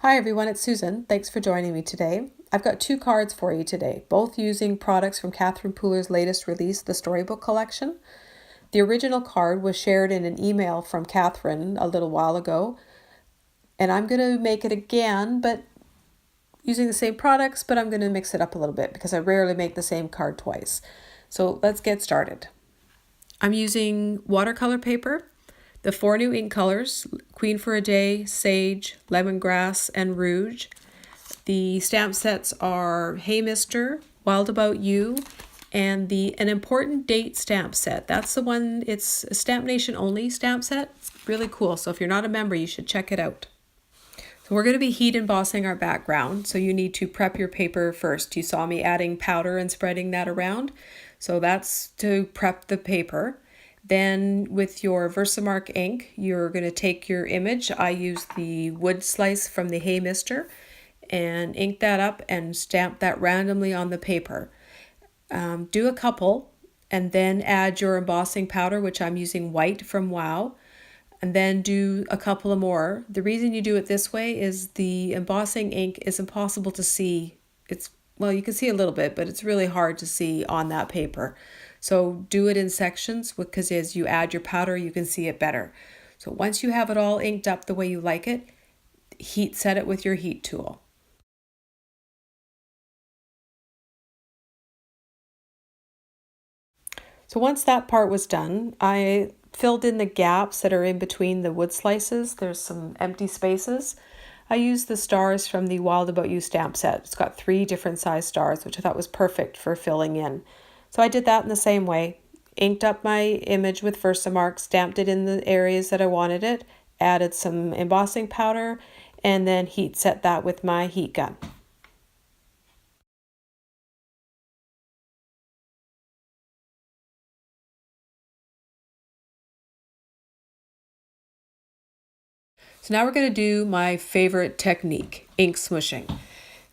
Hi everyone, it's Susan. Thanks for joining me today. I've got two cards for you today, both using products from Catherine Pooler's latest release, the Storybook Collection. The original card was shared in an email from Catherine a little while ago, and I'm going to make it again, but using the same products, but I'm going to mix it up a little bit because I rarely make the same card twice. So let's get started. I'm using watercolor paper, the 4 new ink colors, Queen for a Day, Sage, Lemongrass, and Rouge. The stamp sets are Hey Mister, Wild About You, and an important date stamp set. That's the one, it's a Stamp Nation only stamp set. It's really cool, so if you're not a member, you should check it out. So we're going to be heat embossing our background, so you need to prep your paper first. You saw me adding powder and spreading that around, so that's to prep the paper. Then with your Versamark ink, you're going to take your image. I use the wood slice from the Hey Mister and ink that up and stamp that randomly on the paper. Do a couple and then add your embossing powder, which I'm using white from Wow, and then do a couple of more. The reason you do it this way is the embossing ink is impossible to see. Well, you can see a little bit, but it's really hard to see on that paper. So do it in sections because as you add your powder, you can see it better. So once you have it all inked up the way you like it, heat set it with your heat tool. So once that part was done, I filled in the gaps that are in between the wood slices. There's some empty spaces. I used the stars from the Wild About You stamp set. It's got 3 different size stars, which I thought was perfect for filling in. So I did that in the same way. Inked up my image with Versamark, stamped it in the areas that I wanted it, added some embossing powder, and then heat set that with my heat gun. So now we're going to do my favorite technique, ink smooshing.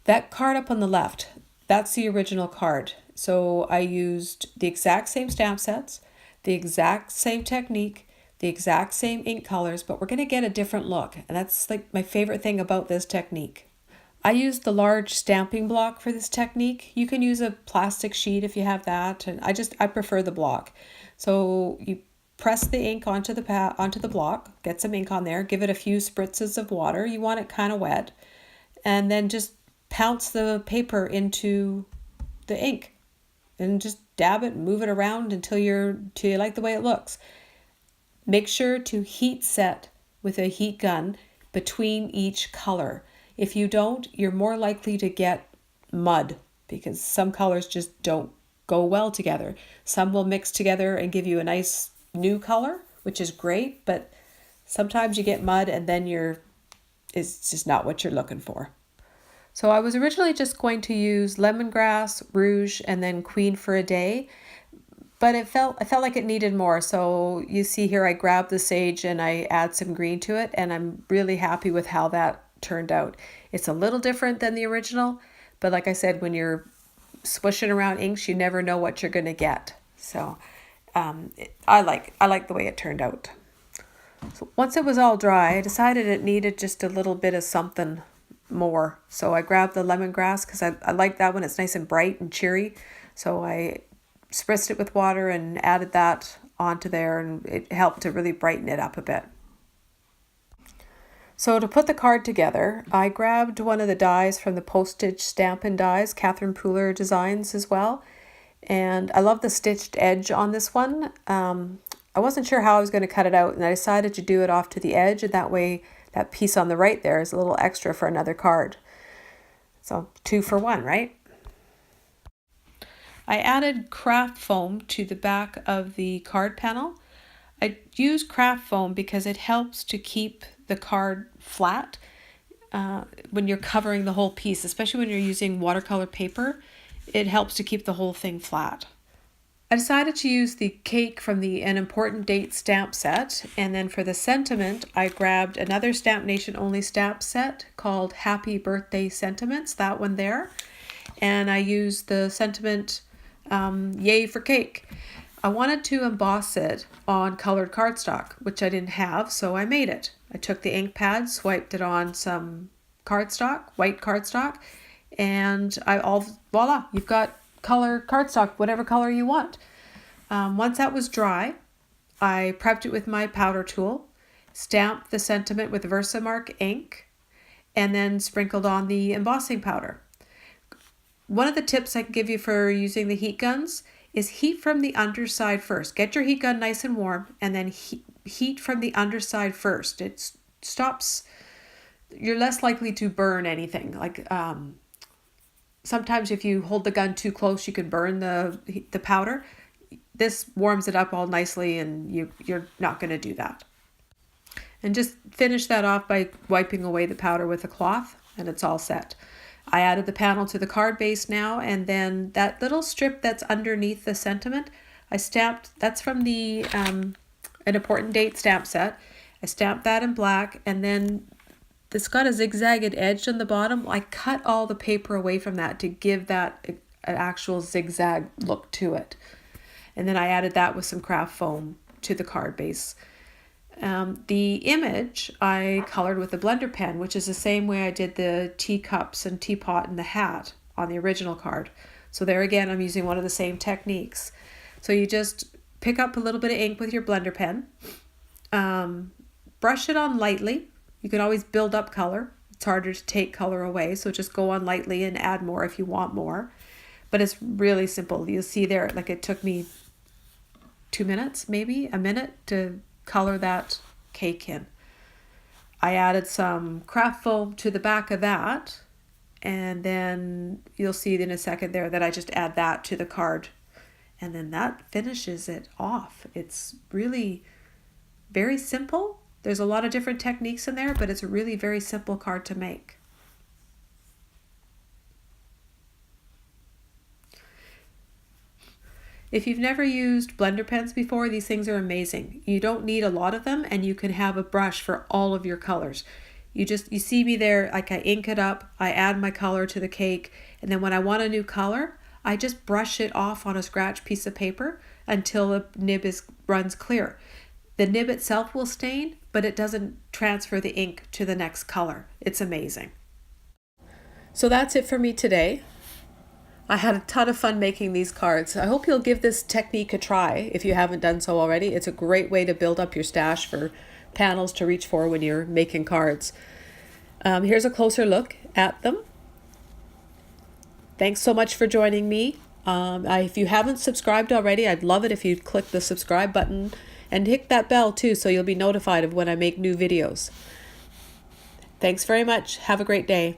That card up on the left, that's the original card. So I used the exact same stamp sets, the exact same technique, the exact same ink colors, but we're going to get a different look. And that's like my favorite thing about this technique. I used the large stamping block for this technique. You can use a plastic sheet if you have that, and I prefer the block. So you press the ink onto the block, get some ink on there, give it a few spritzes of water. You want it kind of wet, and then just pounce the paper into the ink and just dab it and move it around until you like the way it looks. Make sure to heat set with a heat gun between each color. If you don't, you're more likely to get mud because some colors just don't go well together. Some will mix together and give you a nice new color, which is great, but sometimes you get mud and then it's just not what you're looking for. So I was originally just going to use Lemongrass, Rouge, and then Queen for a Day, but I felt like it needed more. So you see here I grabbed the Sage and I add some green to it, and I'm really happy with how that turned out. It's a little different than the original, but like I said, when you're swishing around inks, you never know what you're going to get. So I like the way it turned out. So once it was all dry, I decided it needed just a little bit of something more. So I grabbed the lemongrass because I like that one. It's nice and bright and cheery. So I spritzed it with water and added that onto there, and it helped to really brighten it up a bit. So to put the card together, I grabbed one of the dies from the postage Stampin' Dies, Catherine Pooler designs as well. And I love the stitched edge on this one. I wasn't sure how I was going to cut it out, and I decided to do it off to the edge, and that way that piece on the right there is a little extra for another card. So 2 for 1, right? I added craft foam to the back of the card panel. I use craft foam because it helps to keep the card flat when you're covering the whole piece, especially when you're using watercolor paper. It helps to keep the whole thing flat. I decided to use the cake from An Important Date stamp set, and then for the sentiment, I grabbed another Stamp Nation only stamp set called Happy Birthday Sentiments, that one there, and I used the sentiment Yay for Cake. I wanted to emboss it on colored cardstock, which I didn't have, so I made it. I took the ink pad, swiped it on some cardstock, white cardstock, and voila, you've got color cardstock, whatever color you want. Once that was dry, I prepped it with my powder tool, stamped the sentiment with Versamark ink, and then sprinkled on the embossing powder. One of the tips I can give you for using the heat guns is heat from the underside first. Get your heat gun nice and warm, and then heat from the underside first. It stops, you're less likely to burn anything. Like sometimes if you hold the gun too close, you can burn the powder. This warms it up all nicely, and you're not going to do that. And just finish that off by wiping away the powder with a cloth, and it's all set. I added the panel to the card base now, and then that little strip that's underneath the sentiment, I stamped, that's from the An Important Date stamp set. I stamped that in black, and then it's got a zigzagged edge on the bottom. I cut all the paper away from that to give that an actual zigzag look to it. And then I added that with some craft foam to the card base. The image I colored with a blender pen, which is the same way I did the teacups and teapot and the hat on the original card. So there again, I'm using one of the same techniques. So you just pick up a little bit of ink with your blender pen, brush it on lightly. You can always build up color. It's harder to take color away, so just go on lightly and add more if you want more. But it's really simple. You'll see there, like it took me 2 minutes, maybe a minute to color that cake in. I added some craft foam to the back of that, and then you'll see in a second there that I just add that to the card, and then that finishes it off. It's really very simple. There's a lot of different techniques in there, but it's a really very simple card to make. If you've never used blender pens before, these things are amazing. You don't need a lot of them, and you can have a brush for all of your colors. You see me there, like I ink it up, I add my color to the cake, and then when I want a new color, I just brush it off on a scratch piece of paper until the nib runs clear. The nib itself will stain, but it doesn't transfer the ink to the next color. It's amazing. So that's it for me today. I had a ton of fun making these cards. I hope you'll give this technique a try if you haven't done so already. It's a great way to build up your stash for panels to reach for when you're making cards. Here's a closer look at them. Thanks so much for joining me. If you haven't subscribed already, I'd love it if you'd click the subscribe button and hit that bell too, so you'll be notified of when I make new videos. Thanks very much. Have a great day.